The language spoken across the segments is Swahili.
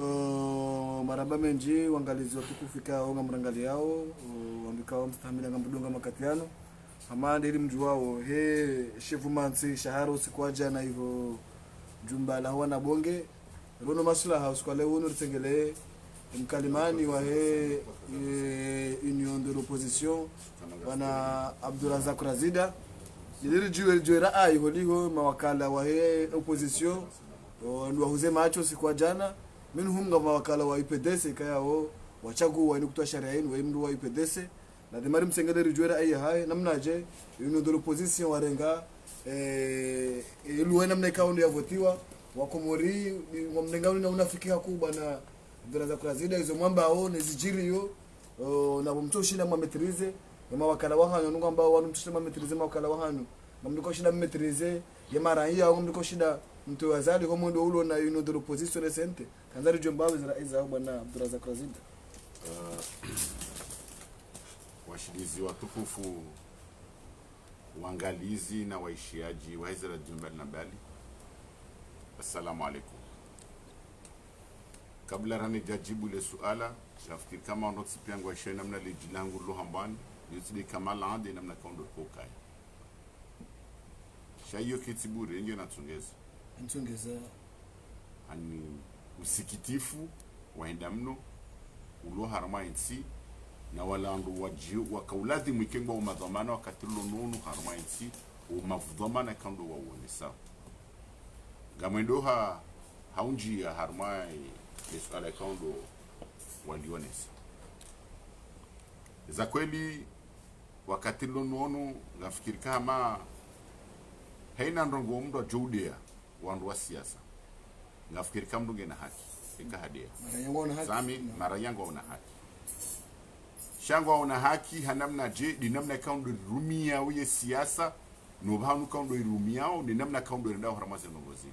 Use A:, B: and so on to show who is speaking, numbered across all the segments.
A: maraba menji wangalizi watukufika onga mrangali yao wambikao mstahamila ngambudonga makatiano amande ili mju wao he shefu mansi shahara usikwaja na hivyo jumba la wana bonge rono maslaha usikwale uno ritengele mkalimani wa he union de l'opposition wana Abdurazak Razida ili juwe rai holiho mawakala wa he opposition ndio huze macho siku jana minhum nga mawakala wa IPDC kayao wachagua ni kutoa sharia yenu mndu wa IPDC na demari msengele rijuera ai hai namnaje ino de l'opposition warenga iluwe namna ikaundu ya votiwa wakomori wamnengauni na unafikia kubwa na Abdurazak Razida hizo mwamba ao nezijiri yo na mtoshina mwametrize ya mawakala wa hano nungu ambao wanu mtoshina mwametrize mawakala wa hano na mndiko shida mmetrize ya mara hii au mndiko shida mtu wazali kwa mwendo ulo na ino de l'opposition recente kanzari jombawe za bwana Abdurazak Razida.
B: Washirizi watukufu waangalizi na waishiaji wa Hizra Jumbali na Bali, assalamu alaikum. Kabla rani jajibu le suala nafikiri kama ndotsipiangu wa shena namna lijilangu lohambani yuzidi kama laande namna kondo kokai shayo kitiburi nje natungeza ani usikitifu waenda mno ulo harama insi na wala andu wajiu wakauladi mwikengo umadhamana wakati nonu harama insi umavudhamana kando wa uonesa gamendo haunji ya harama yesu ala kando walionesa za kweli wakati nonu nafikiri kama haina ndongo mdo judea wandu wa siasa nafikiri kama mdu ngena haki ikahadia sami mara yangu una haki shangwa una haki hanamna je di namna kaundu rumia uye siasa no bahanu kaundu rumia au di namna kaundu nda haramaze ngozi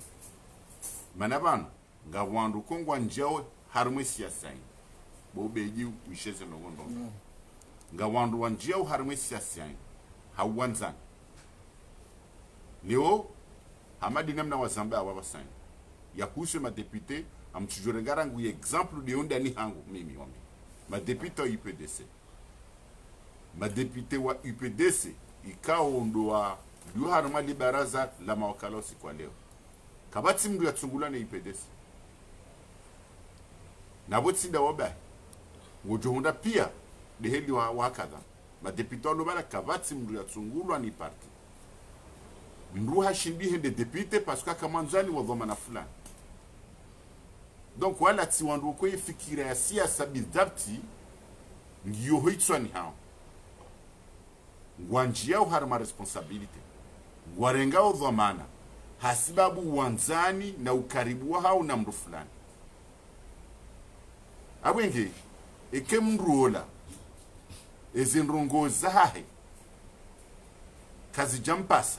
B: manabano nga wandu kongwa njao harmu siasa bo beji wisheze ngondo nga wandu wanjao harmu siasa hawanzan leo hamadi namna wazamba awabasani ya kushe ma député amtujorengara ngu exemple de onda ni hangu mimi wambi ma député wa UPDC ma député wa UPDC ikao ndo wa duharma li baraza la mawakala kwa leo kabati mdu ya tsungula na UPDC na botsinda wabai ngojohunda pia de heli wa wakadha ma député wa lobala kabati mdu ya tsungulwa ni parti mruha shindi hende député parce que kamanzani wa dhamana fulani donc wala tiwandu ko ifikira ya siasa bidhabti ngiyo hoitswani hao ngwanjia au harma responsibility ngwarenga dhamana hasibabu wanzani na ukaribu wa hao na mru fulani abwenge ekemruola ezinrongoza hahe kazi jampasa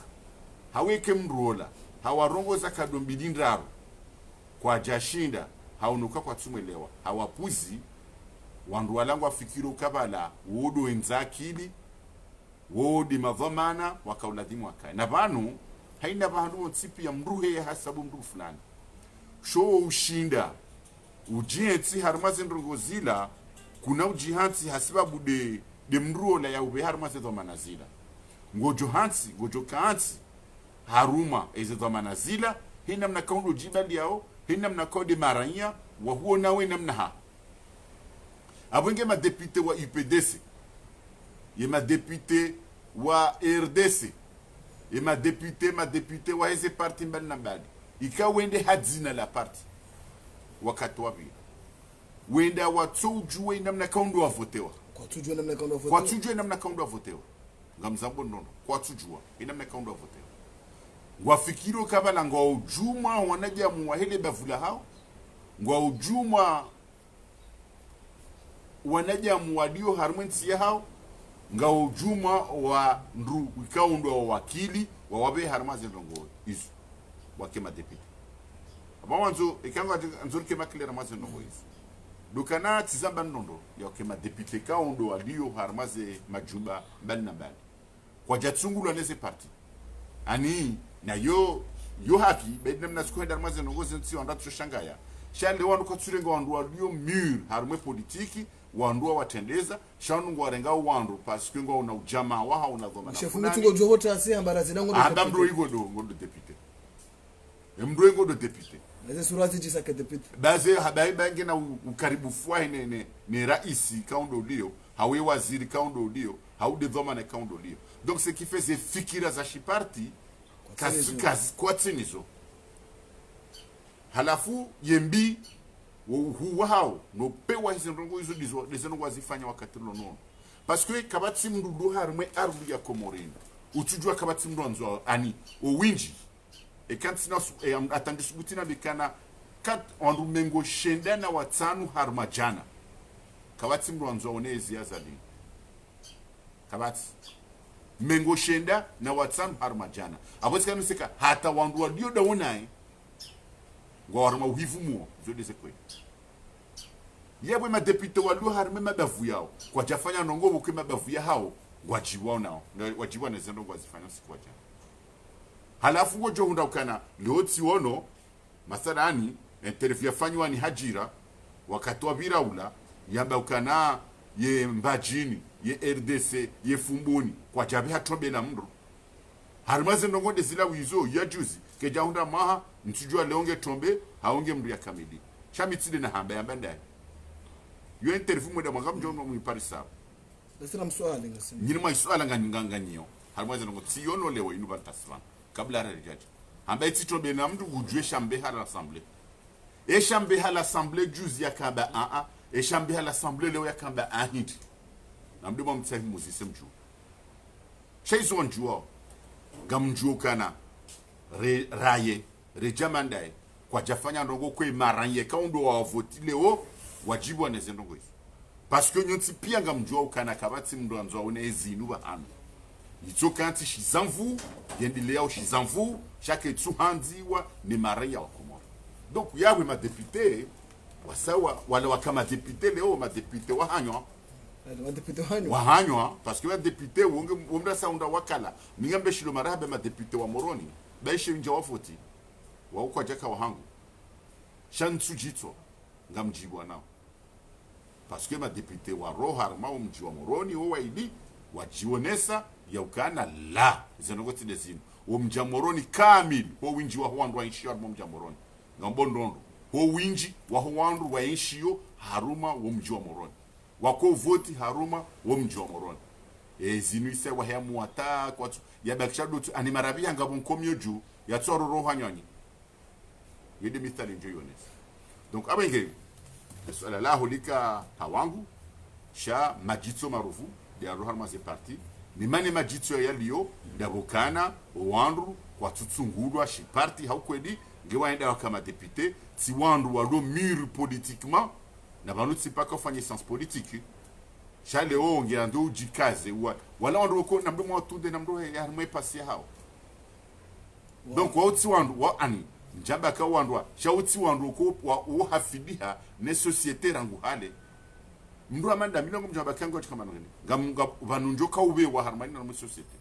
B: haweke mruola hawarongoza kadombidindraro kwa jashinda haunuka kwa tumelewa hawapuzi wandu walangu afikiro kabala wodo enzakili wodi madhamana wakauladimu wakai na banu haina bandu tsipi ya mruhe ya hasabu mru fulani show ushinda ujienti harmaze ndrongozila kuna ujihanti hasibabu de mruola ya ube harmaze dhamana zila ngojo kaanti haruma eze dhamana zila hina mna kaundo jibali yao hina mna kode maranya wa huo nawe namna ha abwenge ma député wa UPDC ye ma député wa RDC ye ma député wa eze parti mbali na mbali ika wende hadzina la parti wakati wapi wenda watujue namna kaundo wa votewa
A: kwa tujue namna kaundo wa votewa ngamzambo nono kwa tujua namna kaundo wa votewa wafikiro kabala ngwa ujuma wanaja muwahele bavula hao ngwa ujuma wanaja muwadio harmenti ya hao nga ujuma wa ndru ikaundo wa wakili wa wabe harmaze ndongo isu wakema deputy abawanzo ikanga nzuri kema kile harmaze ndongo isu dukana tizamba ndondo ya wakema deputy kaundo walio harmaze majumba mbali na mbali kwa jatsungulu aleze parti ani na yo haki bedem na sikuenda harmaze ndongo zinsi wanda tushangaya
B: shale wanu kwa tsurenga wandu walio mur harumwe politiki wandu watendeza shanu ngwarenga wandu parce que ngo una ujama wa una dhoma na
A: chef mutungo jobota asi ambara zinango
B: anda mdo igo do ngodo deputy mdo igo do deputy
A: naze surati jisa ke deputy
B: baze habai bange na ukaribu fwa ne raisi kaundo dio hawe waziri kaundo dio haude dhoma na kaundo dio donc ce qui fait fikira za shiparti kazi kwa tsinizo halafu yembi huwa hao no pewa hizo ndongo hizo dizo ndongo azifanya wakati lono parce que kabati mndu harumwe arbu ya Komoreni utujua kabati mndu anzo ani owinji e kantina atandi subutina bikana kat ondu mengo shenda na watanu harmajana kabati mndu anzo onezi azali kabati mengo shenda na watanu harmajana aboska nusika hata wandu wadio daunai ngorma uhivumo zodeze kwe yebwe ma depute walu harme mabavu yao kwa jafanya nongo bukwe mabavu ya hao wajiwa nao wajiwa na zendo ngwazifanya siku aja halafu ngojo hunda ukana leoti wono masalani interview yafanywa ni Hajira wakati wa biraula yamba ukana ye mbajini ye RDC ye fumbuni kwa jabe hatombe na mndo harmaze ndongo de zila wizo ya juzi keja hunda maha ntujua leonge tombe haonge mndu ya kamili chamitide na hamba ya bandai yo interview mweda mwanga mjono mu parisa
A: nasira mswali ngasi
B: nyini mwa iswala nganyo harmaze ndongo tiyono lewo inu bantasvan kabla ara rejaji hamba iti tombe na mndu ujue shambe hala assemblée e shambe hala assemblée juzi ya kamba e shambe hala assemblée lewo ya kamba hindi na mndu mwa mtsahi muzise mju chaizo njuo gamnjuo kana raye rejamandai kwa jafanya ndongo kwe maranye kaundo wa voti leo wajibu aneze ndongo hizo parce que nyonti pia ngamjua ukana kabati mndo anzo one ezinu ba hanu yitso kanti shizamvu yendelea shizamvu chaque tsuhandiwa ni maraya wa Komoro donc yawe ma député wasawa wale wakama député leo ma député wa hanywa wahanywa parce que wa député wonga saunda wakala mingambe shilo marabe ma député wa Moroni baishe nja wafoti wa uko jaka wahangu shansu jitso ngamjibwa nao parce que ma député wa Rohar ma mji wa Moroni wa waidi wajionesa ya ukana la zenogoti desino mja Moroni kamili ho winji wa hwandu wa inshio mja Moroni ngambondondo ho winji wa hwandu wa inshio haruma wa mji wa Moroni wako voti haruma wa mji wa Moroni zinuise wa hemu wata kwa yabakisha dotu animarabia ngabon komyo ju ya tsoro rohanyani yede mithali njo yones donc abenge swala la holika hawangu sha majitso marufu ya roharma ze parti ni mane majitso ya liyo ndabokana wandu kwa tutsungulwa shi parti haukwedi ngewaenda kama député ti wandu walo mur politiquement na banu tsipaka fanye sens politique shale onge ando jikaze wala wandu ko nambe mo tunde namdo ya harmwe pasi hao donc wauti wandu wa ani njamba ka wandu shauti wandu ko wa hafidiha ne société rangu hale mndu amanda milongo mjamba kango kama ngene ngam vanunjo ka ube wa harmani na société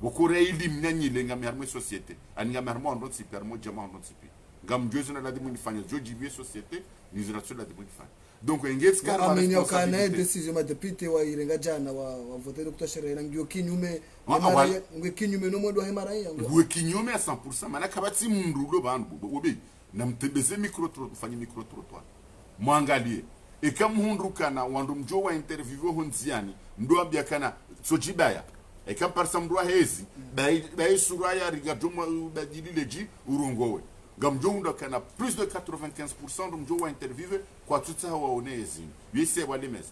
B: wokore ili mnyanyile ngam harmwe société ani ngam harmo ndo tsi permo jama ndo tsi ngam jozo na ladimu nifanya joji vie société ni ziratsula ladimu nifanya donc engets kama
A: amenya kana decision ma député wa irenga jana wa voter Dr. Sherera ngyo kinyume ngwe kinyume no modo ha mara yango
B: ngwe kinyume 100% mana kabati mundu lo bandu obe na mtembeze micro ufanye micro trottoir mwangalie ekamhundukana wandu mjo wa interview honziani ndo ambia kana sojibaya ekamparsa mdwa hezi bai suraya rigadoma badilileji urongowe gamjonda kana plus de 95% de mjo wa interview kwa tutsa wa onezi yese walemes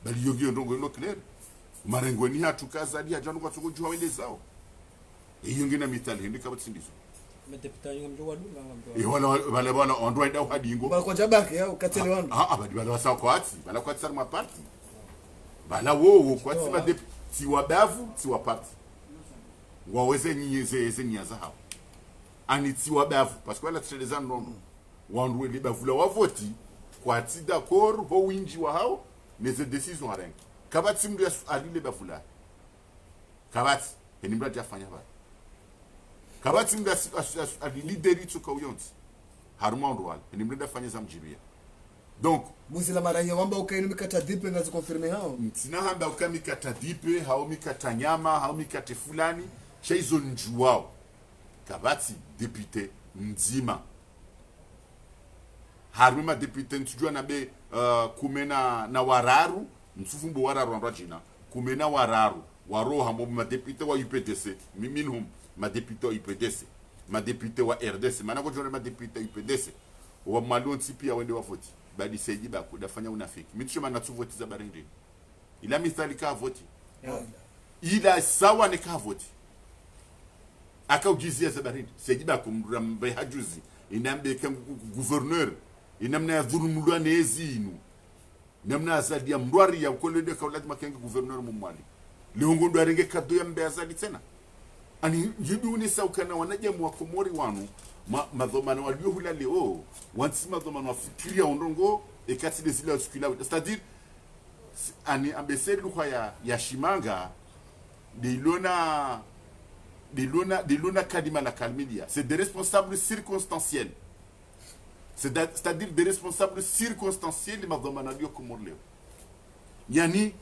B: bali yogi ndongo lo clair marengoni hatukaza dia janu kwa tsoko jwa wende zao ngina mitali hindi kabati ndizo
C: deputy yangu mjo wa dunga
B: wala ondwa ida hadingo
A: ba kwa jabake au katele wandu
B: bali wala wasa kwati bala kwati sarma parti bala wo kwati ba deputy wa bavu ti wa parti waweze nyeze nyaza hapo aniti wa bavu parce que la tseleza ndondo wandu we bavu la wavoti kwati d'accord ho winji wa hao mais cette décision areng kabati mdu alile bavu la kabati enimba jafanya ba kabati mdu ali leader itu ka uyonti haruma ndwal ni mrenda fanya za mjibia donc
A: muzila maranya wamba ukaini mikata dipe ngazi confirme hao
B: mtina hamba ukamikata dipe hao mikata nyama hao mikate fulani chaizo njuwao kabati député nzima haruma député ntujua na be kumena na wararu msufumbo wararu andajina kumena wararu waro hambo ma député wa UPDC minhum ma député wa UPDC ma député wa RDC manako jona ma député UPDC wa malon tipi wende wa voti badi seji ba kudafanya unafiki mitusho manatu voti za barindi ila mithali ka voti ila sawa ni ka voti akaujizia za barindi seji ba kumrambe hajuzi inambe kam gouverneur inamna dhulumulwa nezinu namna azadi ya mdwari ya ukolede kaulati makenge gouverneur mumwali lihungu ndo arenge kado ya mbe azadi tena ani yiduni saukana wanajamu wa Komori wanu madhomano walio hula leo wansi madhomano wafikiria ondongo ekati desile ya sukila c'est-à-dire ani ambese lukwa ya Shimanga de lona kadima la kalmidia c'est des responsables circonstanciels c'est-à-dire des responsables circonstanciels de madhomano walio Komori leo yani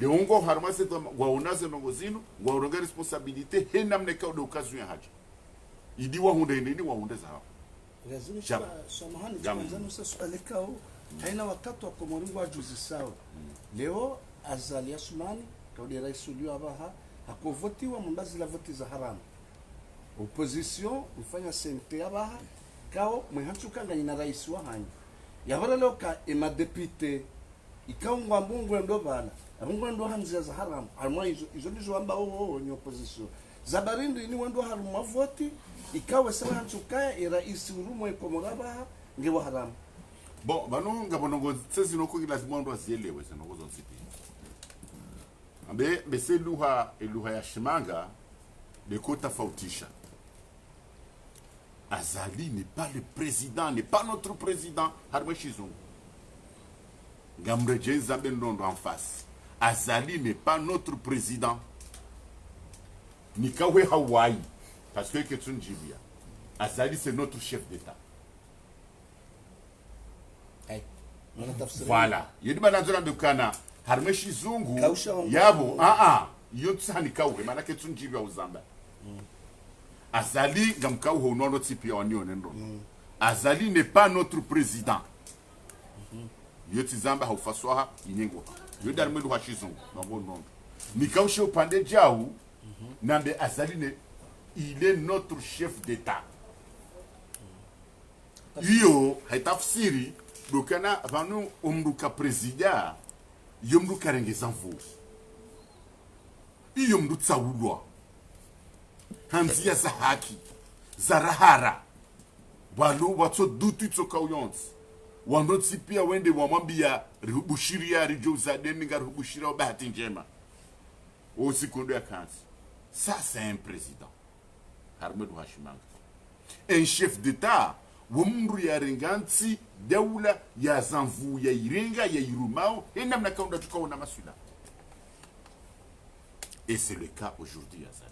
B: leongo harmase waonaze nongozino waoronga responsabilité henamne ka do occasion haja idi wa hunde ndini wa hunde zao
D: lazima samahani kwanza swali kao haina wakati wa Komori wa juzi sawa leo azali Asmani kaudi rais ulio abaha hakuvotiwa mbazi la voti za haramu opposition mfanya sente abaha kao mwehanchuka nganya rais wa hanyi yahora leo ka ema député ikaungwa mbungu ndo bana abungu ndo hanzia za haramu almwa izo ndizo amba ni opposition za barindi ni wendo haramu voti ikawa sawa hanchukaya rais urumo ikomoraba ngewa haramu
B: bon bano ngabonongo tsezi noko lazima ndo azielewe zinoko zonsipi ambe bese luha ya Shimanga de kota fautisha Azali n'est pas le président, n'est pas notre président. Harmé Chizungu. Gamre Jenzambe Ndondo en face. Azali n'est pas notre président. Nikawe Hawaii. Parce que Ketsun Jibia. Azali c'est notre chef d'État.
D: Hey.
B: Voilà. Yedi banazora ndukana. Harmé Chizungu. Yabo. Yotsa nikawe. Mana Ketsun Jibia uzamba. Azali gamkau honono tipi onion ndo. Azali n'est pas notre président. Yoti zamba haufaswaha inyengo. Yodar melu hashizungu mambo nondo. Nikaushe upande jau nambe Azali il est notre chef d'état. Iyo haitafsiri dokana vanu umruka presida yomruka rengeza mvu. Iyo mru tsawulwa. Hanzia za haki za rahara walu watso dutu tsoka uyonzi wanotsi pia wende wamwambia rubushiria rijoza deninga rubushiria bahati njema au secondo ya kanzi. Ça c'est un président Ahmed Hashimanga, un chef d'état wumru ya renganti daula ya zanvu ya irenga ya irumao enamna kaunda tukaona masula. Et c'est le cas aujourd'hui à Azali.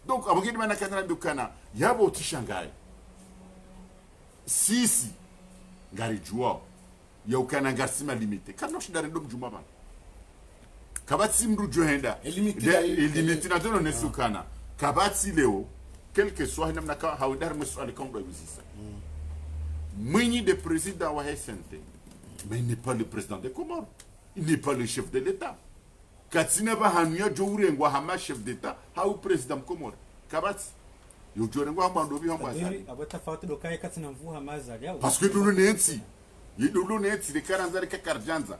B: Donc, à mon mana kana dukana yabo tishangai sisi ngari jua ya ukana ngarsima limite kana shidare ndom juma bana kabati mru johenda limite na dono nesukana kabati leo quelque soit namna ka hawdar musali kondo bizisa mwini de président wa SNT mais il n'est pas le président des Comores, il n'est pas le chef de l'État. Katsina ba hanuya jowrengwa hama chef d'état hau président Komori kabati yo jorengwa hamba ndobi hamba Azali
C: abata fatu dokaye katsina mvu hama Azali
B: parce que dulu nenti yidulu nenti de karanzari ka karjanza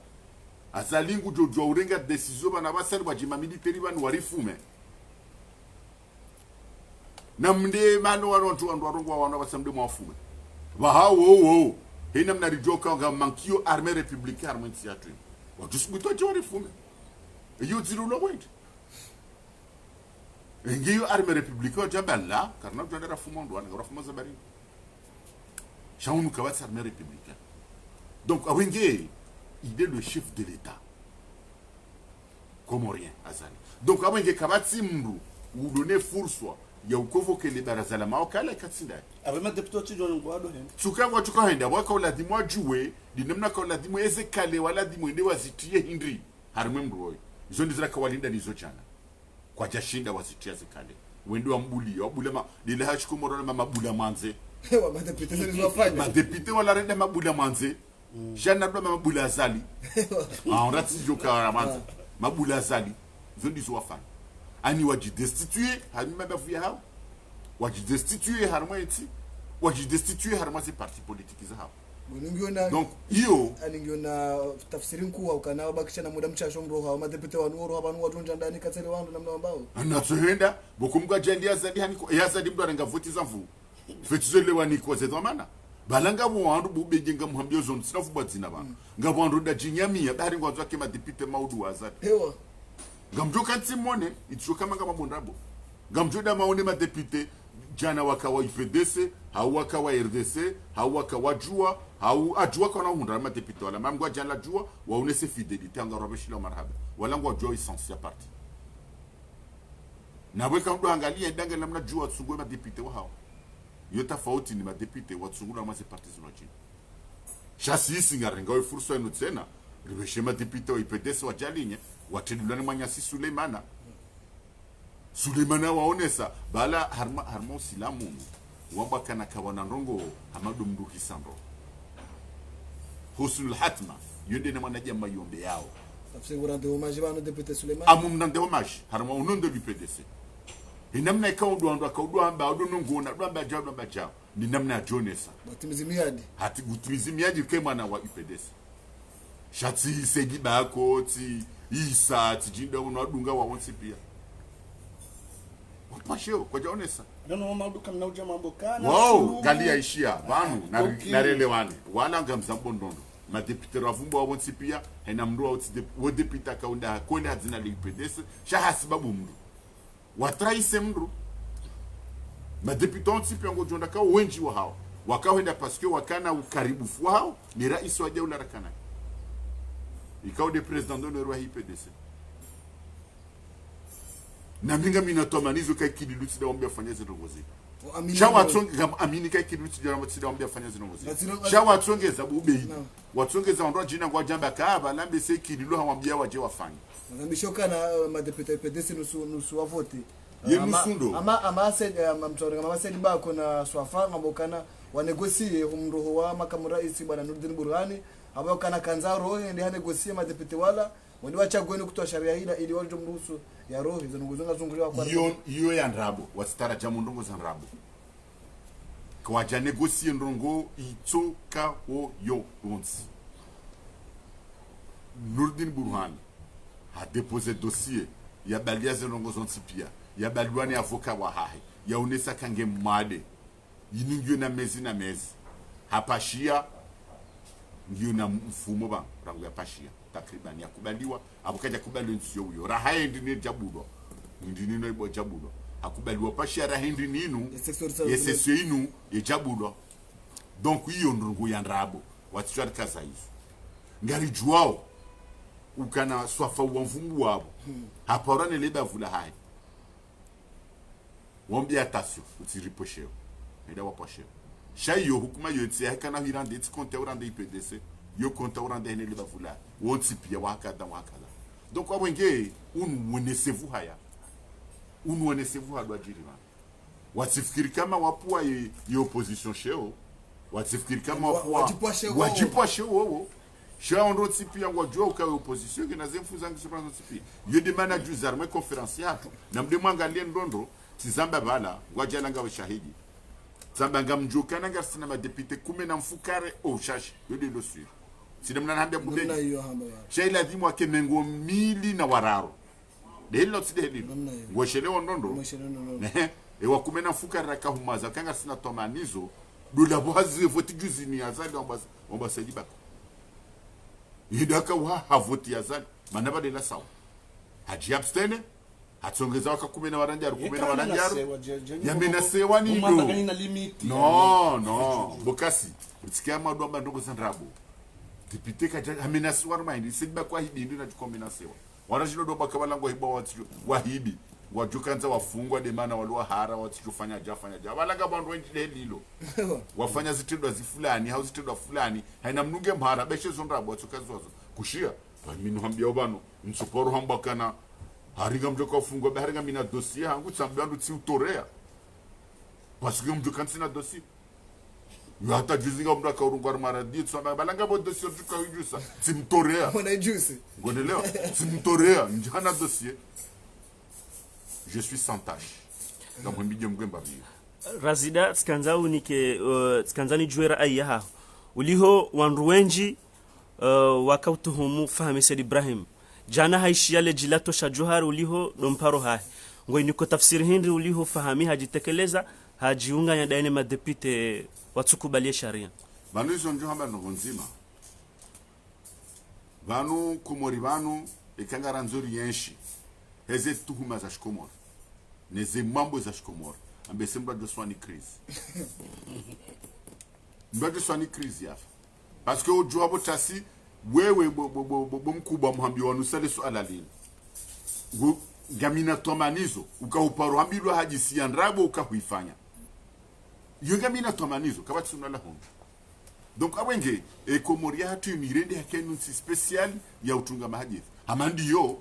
B: Azali ngu jojo urenga decision bana basari bajima military banu warifume namde mano wantu andwarongwa wana basamde mwafume ba hawo hina mna rijoka nga mankio armée républicaine armée tiatu wajusbuto jorifume iyo zirulo wende ngiyo armée républicaine jaballa karna jona rafumondo wana rafuma zabari shaunu kabasa armée républicaine. Donc awenge il est le chef de l'état comorien Azali. Donc awenge kabati mru ou donner force ya ukovoke le baraza la mawakala katsinda
D: abema deputy John Ngwado hen
B: tukangwa tukaenda waka uladhimu ajue dinamna ka uladhimu eze kale waladhimu ende wazitie hindri harimwe mroyo izo ndizira kawalinda nizo chana kwa jashinda wazitia zikale wende wa mbuli wabulema lile hachiko morona mabula manze
A: wa madepite zilizofanya
B: madepite wala renda mabula manze jana ndo mabula azali rati joka manze mabula azali izo ndizo wafanya ani wajidestituer harimo mabavuya hao wajidestituer harimo eti wajidestituer harimo zi parti politique za hao
A: ungiona
B: donc hiyo
A: aningiona tafsiri nkuu au kana bakisha na muda mchasho mroho wa madepite wa nuru abantu watunja ndani katsele wandu namna ambao
B: anatsohenda bokumga jandi azadi haniko yazadi mdo arenga voti za mvu fetizele waniko zedo mana balanga bo wandu bubejenga muhambio zone sinafu badzina ba ngabo wandu da jinyamia bari ngwanzo ke madepite maudu wazadi
A: hewa
B: ngamjoka ntimone itshoka manga mabondabo ngamjoda maone madepite jana wakawa IPDC hau wakawa RDC hau wakawa jua hau ajua kana hundra madepite wala mamgwa jana jua waonese fidelite anga robeshila marhaba wala ngwa jua essence ya parti na weka ndo angalia danga namna jua tsungwe madepite wa hao yota fauti ni madepite watsungula mase parti zinochi shasi singarenga fursa ino tsena ribeshe madepite wa IPDC wa jalinye watedulani manyasi Suleimana waonesa bala harma usilamu wamba kana kawana ndongo hamadu mduki sandro husnul hatma yonde na manaja mayombe yao
A: tafsiri de hommage bano depute Suleiman
B: amum de hommage harma unondo l'UPDC inamna ikaudu ando akaudu amba odo ngona ndo amba jao ni namna jonesa
A: batimizimiadi
B: hati gutimizimiadi kemana wa UPDC shati segi bako ti isa tijinda unadunga wa wonsi pia wapashio kwa jaonesa
D: ndio mama duka mnauja mambo kana
B: wow gali yaishia banu narelewane wala ngamza bondondo madepite ravumbo wa wonsi pia hena mndu wa deputy kaunda kwenda hazina li UPDC shahasibabu mndu watraise mndu madepite wonsi pia ngojonda kao wenji wa hao wakaenda paske wakana ukaribu wao ni rais wa jaula rakana ikao de president d'honneur wa IPDC na minga minatomanizo kai kidiluti da ombia fanya zirongozi shawa tsonga amini kai kidiluti da ombia fanya zirongozi shawa tsongeza bube watsongeza ndo jina kwa jamba kaaba lambe se kidilu hawambia waje wafanye
A: ngambishoka na madepite IPDC nusu wa vote
B: yenusundo
A: ama said mtoro kama said bako na swafa ngambokana wanegosie umroho wa makamu rais bwana Nurdin Burhani ambao kana kanzaro ndio hanegosie madepite wala wende wachagweni kutoa sharia ila ili waje mruhusu ya roho hizo nguzunga zunguliwa kwa
B: hiyo ya ndrabo wasitara jamu ndongo za ndrabo kwa ja negosie ndongo itoka ho yo onsi Nurdin Burhani a déposé dossier ya balia zenongo zonsi pia ya balwani avoka wa hahi ya unesa kange made yiningyo na mezi hapashia ngiyo na mfumo ba rangu ya pashia takriban ya kubaliwa abukaja kubaliwa nsiyo uyo rahaendi ni jabudo ndini no ibo jabudo akubaliwa pashia rahendi ninu yesesyo inu ye jabudo donc iyo ndungu ya ndrabo watichwa kaza hizo ngari juao ukana swafa uwamvumbu wabo haporane leba vula hai wombi atasyo utiriposheo eda waposheo shayo hukuma yotsi hakana hirande its konte urande IPDC yo konte urande ne leba vula wotsi pia wakada donc wabenge unwenesevu haya unwenesevu hadwa jirima watifikiri kama wapua ye opposition sheo watifikiri kama wajipwa sheo Shia on roti pia ngwajua ukawe opposition kina zemfu zangu sipranzo tipi. Yo demana juzar mwe konferansi hatu. Na mdemu angalie ndondo tizamba bala ngwajala nga washahidi. Zamba nga mjuka na nga sina madepite kume na mfukare o shashi. Yo de lo suyo. Sidemna hambia budeni. Shia ila dhimu wake mengo mili na wararo. De hilo tide hilo. Ngwashelewa ndondo. Ewa kume na mfukare raka humaza. Kanga sina tomanizo. Dula bohazi voti juzi ni azali wambasadi bako. Hidaka wa havoti yazali manaba de la sawa haji abstene hatsongeza waka 10 waranja 10 waranja yamena sewa ni no bokasi utsikia madu amba ndogo sandrabo dipite kaja amena sewa mind sidba kwa hidi ndio na tukomena sewa wana jino do bakabala ngo hiba watu wahidi wajukanza wafungwa de mana walua hara watufanya ja walaga bandu wenjile lilo wafanya zitendo zifulani hau zitendo fulani haina mnunge mhara beshe zonrabo watukazozo kushia mimi hambia obano msoporo hamba kana haringa mjoka wafungwa be haringa mina dossier hangu tsambandu tsi utorea parce que mjoka tsina dossier yo hata juzinga mndu akaurungwa mara dit soma balanga bo dossier tuka ujusa simtorea
A: Wana juice.
B: ngonelewa simtorea njana dossier. Je suis sans tâche. Donc on bidye mgwemba biyo.
E: Razida tkanzau nike tkanzani juera ayaha. Uliho wanruwenji wakautuhumu fahami Said Ibrahim. Jana haishi yale jilato sha Johar uliho nomparo hai. Ngoi niko tafsiri hindi uliho fahami hajitekeleza hajiunga ya daine madepite watsukubalie sharia.
B: Banu izo njuhamba nongonzima. Banu kumori banu ikangara nzuri yenshi. Heze tuhuma za shikomori. Neze mambo za shikomori. Ambese mbado swani krizi. Mbado swani krizi yafa. Parce que ujua bo chasi wewe mkubwa muhambi wanusale suala lini. Gamina tomanizo ukahuparo hambilwa hajisi ya nrabo ukahuifanya. Yo gamina tomanizo kabati sunala honga. Donc awenge ekomoria hatu imirende hakenunsi special ya utunga mahadithi. Hamandi yo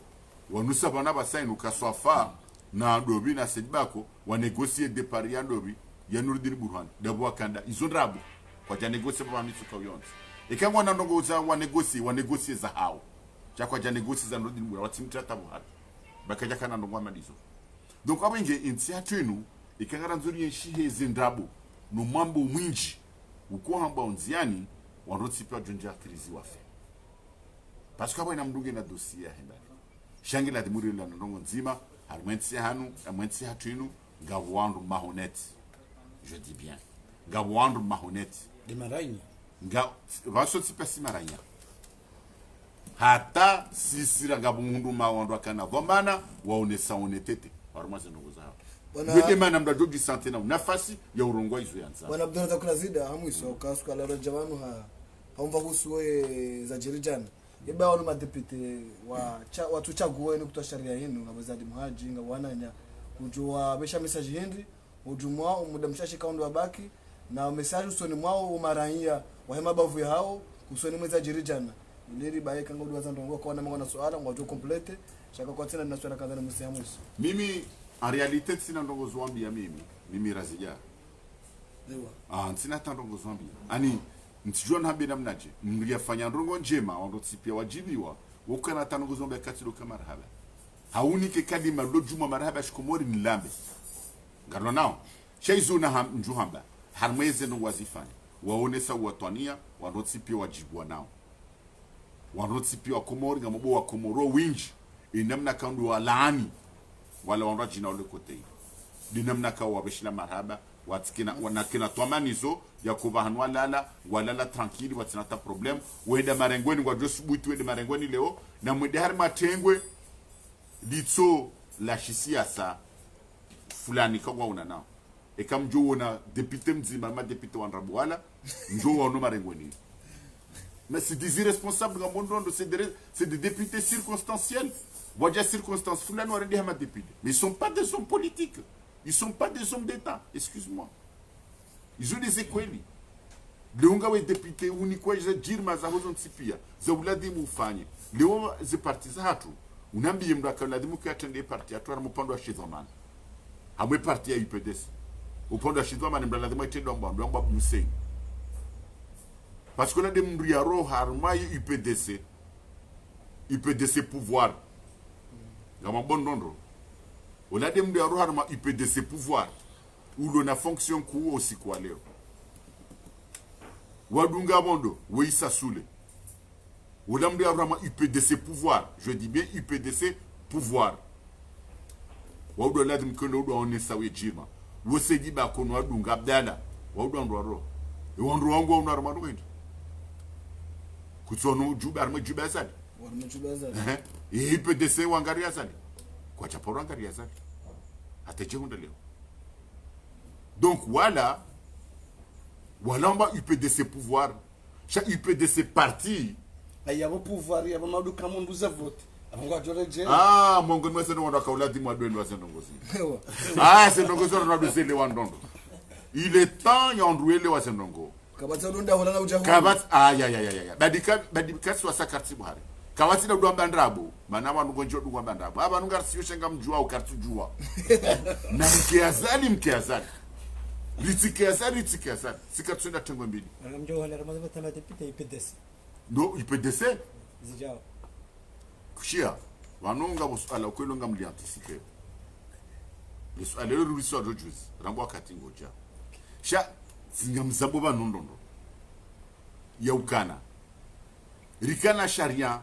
B: wanusa bana basaini ukaswafa na dobi na sedbako wa negotier de pari ya dobi ya Nuruddin Burhan dabo akanda izo nrabo kwa ja negotier baba mitsuka yonzi ikangwa na ndongoza wa negotier za hao cha kwa ja negotier za Nuruddin Burhan watimtra tabu hali bakaja kana ndongwa madizo. Donc awenge inti hatunu ikangara nzuri yenshihe zindrabo no mambo mwinji uko hamba onziani wanrotsipa junja krizi wafe parce que ina mdunge na dossier henda shangila dimuri la ndongo nzima harmentsi hanu amwentsi hatunu gawandu mahonet je dis bien gawandu mahonet
D: de marainya
B: vaso tsipasi marainya hata sisira gabumundu mawandu akana vomana waonesa onetete warmaze ndongo zao Bwana mana mdajogi sante na nafasi ya urongwa izo yanza.
A: Bwana Abdullah takunazida hamwiso ukasuka la rajawanu haumva kusuwe za jirijana. Yeba wanu madepite watu chaguwe ni kutoa sharia yenu ngabazadi muhaji ngawananya kujua besha message hindi ujumwa umuda mshashi kaundo wabaki na message usoni mwao umarania wahema bavu ya hao usoni mweza jirijana. Ndiri bae kanga udwa zanto ngo kwa na mwana swala ngwajo complete shaka kwa tena na swala kadha na msiamuso.
B: Mimi en réalité sina ndongo zwambi ya mimi razija sina ndongo zwambi ani ntijua nhambi namnaje mliyafanya ndongo njema wandotsipia wajibiwa ukana tanongo zwambi katilo kama marhaba haunike kalima lojuma marhaba shikomori nilambe ngalo nao shaizo na njuhamba harmeze no wazifani waonesa watwania wandotsipia wajibwa nao wandotsipia komori ngamobo wa komoro winji inamna kandu wa laani wala wanra jina ule kote dinamna ka wabeshila marhaba watikina wanakina twamanizo ya kubahanwa lala tranquille watina ta problem wenda marengweni ngwa josubutu wenda marengweni leo na mwede har matengwe ditso la shisiasa fulani kwa una nao e kam jo wona député mzima ma député wanrabu wala njo wono marengweni mais c'est des irresponsables dans mon monde c'est des députés circonstanciels. Voyez circonstances, fulano rendi hama député. Mais ils sont pas des hommes politiques. Ils sont pas des hommes d'État. Excuse-moi. Ils ont des écoles. Leonga we député unikwa je jirma za hozo nsipia. Za uladi mufanye. Leo ze parti za hatu. Unambi mdaka uladi mukatende parti atu arampando wa Shidwaman. Hamwe parti ya UPDS. Upando wa Shidwaman mdaladi mwetendo mbamba Hussein. Parce que là de mbriaro harma UPDC. UPDC pouvoir. Gama bon nondo. Ola dem de roha ma UPDC pouvoir. Ou l'on fonction ku aussi kwa leo. Wadunga bondo, weisa soule. Ola dem de roha ma UPDC pouvoir. Je dis bien UPDC pouvoir. Waudo la dem kono do onesa we jima. Wo se di ba kono adunga abdala. Waudo ndo. E wonro wango ona arma do endo. Kutsono juba arma juba zali. Et UPDC wangaria zali kwa chaporo wangaria zali ateje hunda leo. Donc voilà mba UPDC pouvoir chaque UPDC parti
D: ayabo pouvoir yabo maduka mundu za vote Mungu ajoreje.
B: mongo mwese ndo wakaula dimu adweni wa sendongozi.
A: Ewa.
B: Sendongozi ndo dozele wa ndondo. Il est temps yandruele wa sendongo.
A: Kabati ndonda hola na ujahu.
B: Kabati ya. Badika swa sakarti buhari. Kabati ndo duamba ndrabo. Mana wa ngonjo duamba ndrabo. Aba nungar siyo shenga mjua au kartu jua. Na mkeazali. Ritikeazali. Sikatunda tengo mbili.
C: Ngamjo wala ramadan tamate pita IPDC.
B: No, IPDC.
C: Zijao.
B: Kushia. Wanonga musala ukwelo ngamli anticiper. Yesu alelo ruliso rojuz. Rambo wakati ngoja. Sha singamzambo ba nondondo. Ya ukana. Rikana sharia.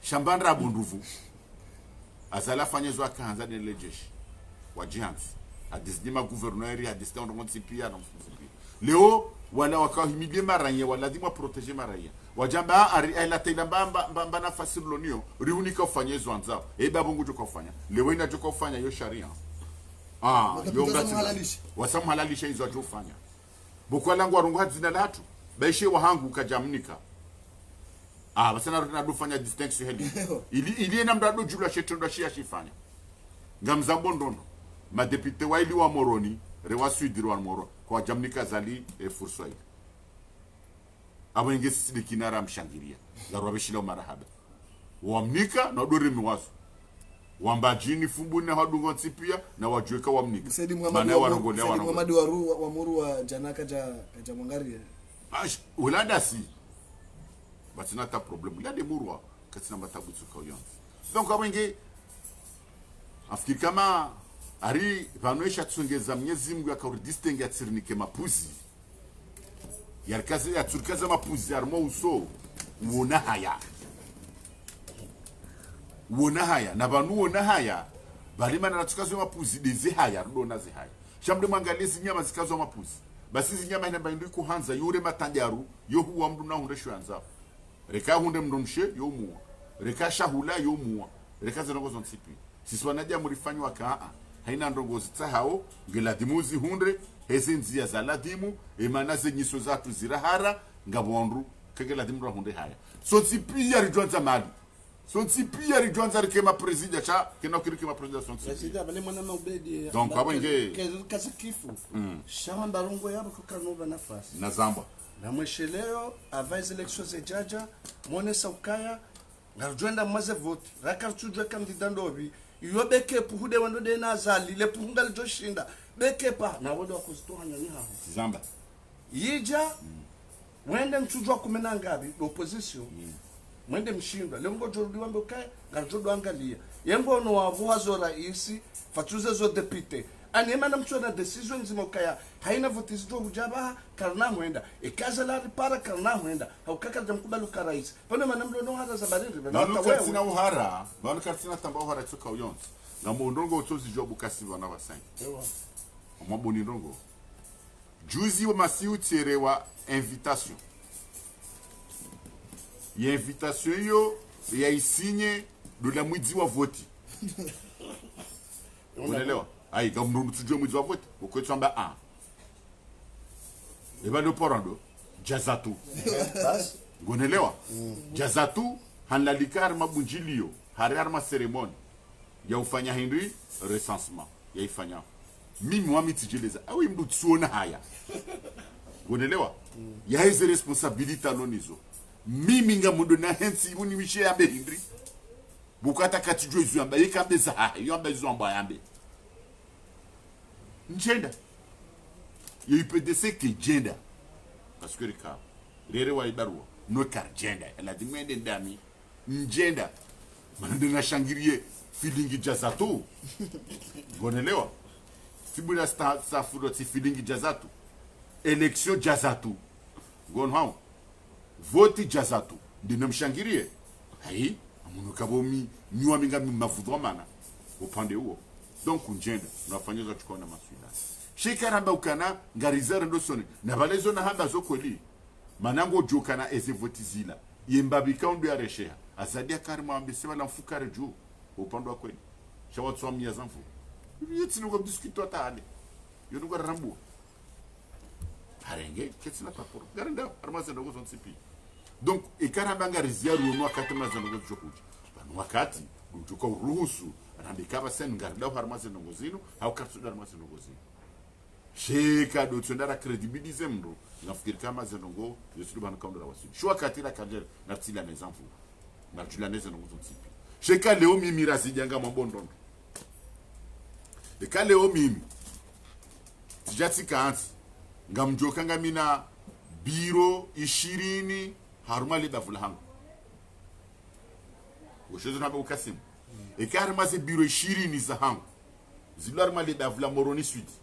B: Shambandra bunduvu. Azala fanyezo akaanza nile jeshi. Wajihansi. Hadisdima gouverneur hadisdima ndo mtsipia na mtsipia. Leo wala wakahimidie maranya wala lazima protéger maranya. Wajamba ari la tenda mbamba na fasilonio riunika ufanyezo anzao. Babungu joka ufanya. Leo ina joka ufanya yo sharia. Wasamhalalisha hizo atufanya. Boko langu warungu hadzina latu. Baishe wahangu kajamnika. Basana runa dufanya distinction heli. Ili ena mdado jula shetonda shifanya. Ngamzambo ndono. Madepite waili wa Moroni, rewa suidiri wa Moro, kwa jamnika zali furswai. Abo ingesi sidikinara mshangiria. Garwabe shila marahaba. Wamnika na dore miwazo. Wambajini fumbuni na hadungo nsipia na wajueka wamnika.
A: Saidi Muhammad wa Muru wa janaka ja Mwangaria.
B: Ulanda si. Batina ta problème. Ulanda Muru katina matabutu kwa yon. Donc abo inge afikiri kama ari vanoisha tsungeza Mwenyezi Mungu akaurdistenge atsirinike mapuzi. Yarikaze atsurikaza mapuzi armo uso uona haya na banu uona haya bali mana natsukazo mapuzi deze haya rudona ze haya. Shamde mwangalie zinyama zikazo mapuzi. Basi zinyama ina baindu kuhanza yure matanjaru yo huwa mdu na hunde shwanza. Reka hunde mdomshe yo muwa. Reka shahula yo muwa. Reka zenogozo nsipi. Sisi wanaja murifanywa kaa. Haina ndongozi tsahao ngeladimuzi hundre hezinzia za ladimu emana zenyiso zatu zirahara ngabondu kegeladimu hunde haya so tipia rijonza mali so tipia rijonza rikema president cha kena kirikema president son
D: President bale mwana maubedi
B: donc abo nge
D: kaza kifu shamba rongo yabo kukanova nafasi
B: na zamba
D: na mwesheleo avais elections za jaja mwone saukaya ngarjwenda maze vote rakartujwe kandida ndobi iyo bekepu hude wando de nazali le punga ljoshinda bekepa na wado wakuzitoa nyani hapo
B: zamba
D: yija wende mchujwa kumena ngabi opposition mwende mshindwa lengo jorudi wambe ukae ngarjodo angalia yengo no wavuha zo raisi fatuze zo depute anema na mchona decision nzima ukaya haina votisi jo hujaba karna mwenda ikaza la ripara karna mwenda haukaka jamkubalu ka rais pone manamlo no hata zabariri
B: na lukatina uhara na lukatina tamba uhara tsoka uyonzi na mondongo utozi jobu kasiva na wasai
D: ewa
B: omaboni ndongo juzi wa masiu tierewa invitation ya invitation yo ya isinye do la mwidzi wa voti unaelewa ai gamru tujue mwidzi wa voti ukwetamba eba no porando jazatu
D: bas
B: unaelewa jazatu hanlalikar mabunjilio hariar ma ceremony ya ufanya hindi recensement ya ifanya mimi wamitijeleza awi mdu tsuona haya unaelewa ya hizo responsibility anonizo mimi ngamundo na hensi uni wishe yambe hindri bukata katijwe izu yamba yekambe za yamba izu yamba yambe njenda ya IPDC ke jenda parce que rika rere wa ibarua no kar jenda la dimende ndami njenda mande na shangirie feeling jazato gonelewa fibula sta fudo ti feeling jazatu election jazatu gon hao vote jazatu ndine mshangirie hai amunuka bomi nywa minga mavudwa mana upande huo donc njenda unafanyeza tukona maswida shikaramba ukana ngarizare ndosoni na balezo na hamba zokoli manango jokana eze vote zila yembabi kaundu ya resheha azadia karima ambese wala mfukare juu upande wa kweli shawa tswamia zamfu yitsi nuko discuter tale yonuko rambu harenge ketsina paporo garanda armaze ndogo zonsipi donc ikaramba ngarizia runo akatema zandogo jokuja wakati utuka uruhusu anambikaba sen ngarda harmaze nongozino au katsuda harmaze nongozino sheka do tsondara credibiliser mndo nafikiri kama zenongo yesu bana kaundara wasudi shwa katira kadere na tsila mes enfants na tula neze nongo tsipi sheka leo mimi razijanga mabondondo eka leo mimi tijati kanti ngamjoka ngamina biro 20 haruma le bavula hangu ushezo na ukasimu eka haruma ze biro 20 za hangu zilaruma le bavula moroni suite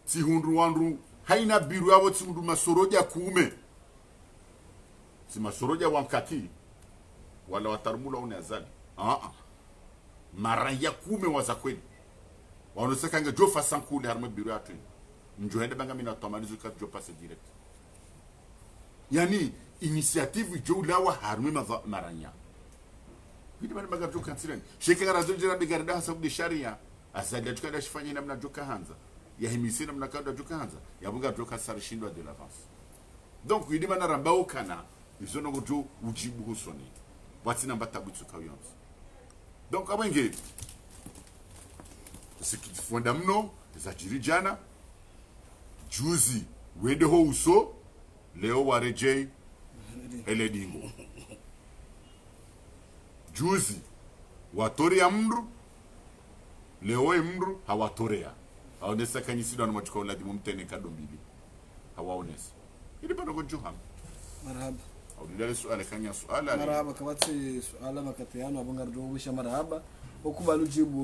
B: si hundu wandu haina biro yabo si hundu masoroja kuume si masoroja wankati wala watarmula unazali mara ya kuume waza kweli wanoseka nga jofa sankule harma biro yatu njohende banga mina tamanizo ka jo passe direct yani initiative jo lawa harma maranya vidi bana baga jo kansiren shekanga razo jira bigarda hasabu de sharia asali tukanda shifanye namna jo kahanza ya himisi namna kanda jo kahanza ya bunga jo kasara shindwa de l'avance donc vidi bana rambao kana izono jo ujibu husoni wati namba tabutsu kayonza donc abenge sikifunda mno zajiri jana juzi wende ho uso leo warejei eledingo juzi watoria mndu leo mndu hawatorea haonesa kanyisido na machukua uladi mumtene kado mbili hawaonesa ili bado gojuham
A: marhaba
B: au dilale suala kanya suala
A: marhaba kabati suala makatiano abunga rudubisha marhaba okubalu jibu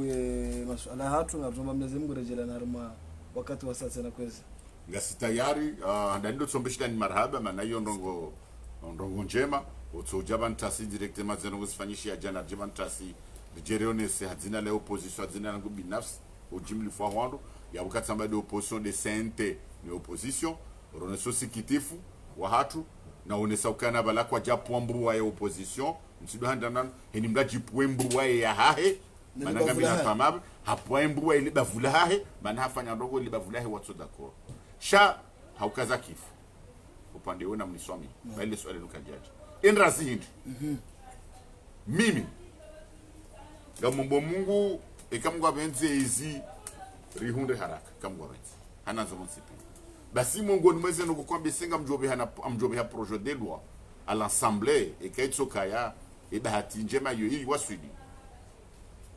A: masuala hatu na tuma Mwenyezi Mungu rejela na ruma wakati wa sasa na kwezi
B: ngasi tayari ndando tsombeshita ni marhaba maana hiyo ndongo njema utsoja ntasi directement zeno kusifanyishia jana jema ntasi rijereone se hazina la opposition hazina langu binafsi ujimli fwa hwando ya wakati samba de opposition de sente ni opposition roneso sikitifu wa hatu na onesa ukana bala kwa japo mbruwa ya opposition nsido handana heni mdaji puembruwa ya hahe mananga bila pamab hapo mbruwa ile bavula hahe mana hafanya ndogo ile bavula hahe watu d'accord sha haukaza kifu upande wona mniswami bali swali lukajaji endrazi hindi mimi ngamombo Mungu ekamgwa benze izi rihunde haraka kamgwa benze hanazo msipi basi Mungu nimweze nokukwambia singa mjobe ha projet de loi à l'assemblée et kaitsokaya e bahati njema yoyi waswidi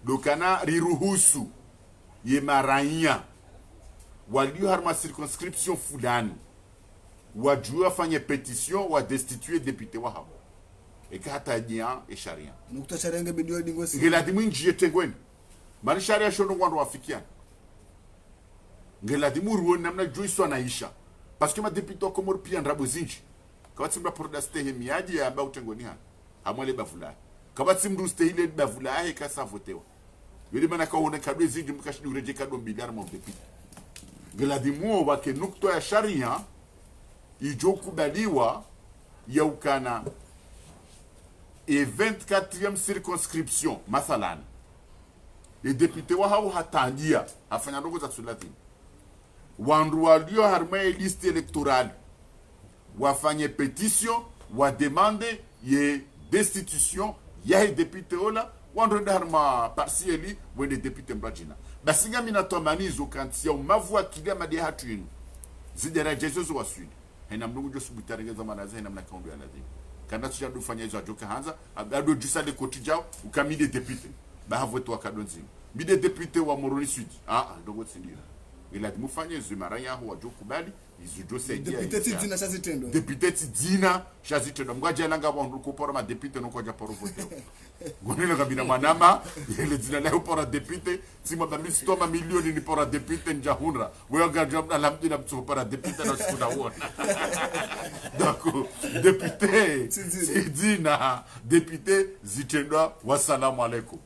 B: dokana riruhusu ye maranya walio harma circonscription fulani wajua fanye petition wa destituer député wa habo e hata nya e sharia
A: nukuta sharia ngebidio dingosi
B: ngela dimwinji yetengweni mali sharia shono kwando wafikia ngela dimuru namna joiso naisha parce que ma député ko mor pia ndrabo zinji kawati mba prodaste hemiaji ya amba utengoni ha amwale bavula kawati mdu stehile bavula he kasa votewa yule mana kaona kadwe zinji mkashidi ureje kadwa mbiliar mo député ngela dimu wake nukto ya sharia ijokubaliwa ya ukana et 24e circonscription mathalan les députés wa hao hatandia afanya ndogo za tsulati wandu walio harma liste électorale wafanye petition wa demande ye destitution ya député ola wandu harma partieli wende député mbajina basinga mina tomanizo kantia umavwa kidema de hatuinu zidera jezo wa sud hena mnungu jo subutarengeza manaza hena mnakondo ya lazima kana tuja dufanya hizo ajoka hanza ado jusa de kotijao ukamide député ba havoto wakadonzi mide député wa Moroni Sud ndogo tsindira ila dimufanye zumaranya ho wajokubali izujo saidia
A: député dina shazitendo
B: député dina shazitendo mgwaje langa bondu kupora ma député no koja poro vote gonela kabina manama ile dina leo pora député sima ba mistoma milioni ni pora député njahunra wewe gajob na lamdina mtu pora député na sikuna wona donc député dina député zitendwa wasalamu alaikum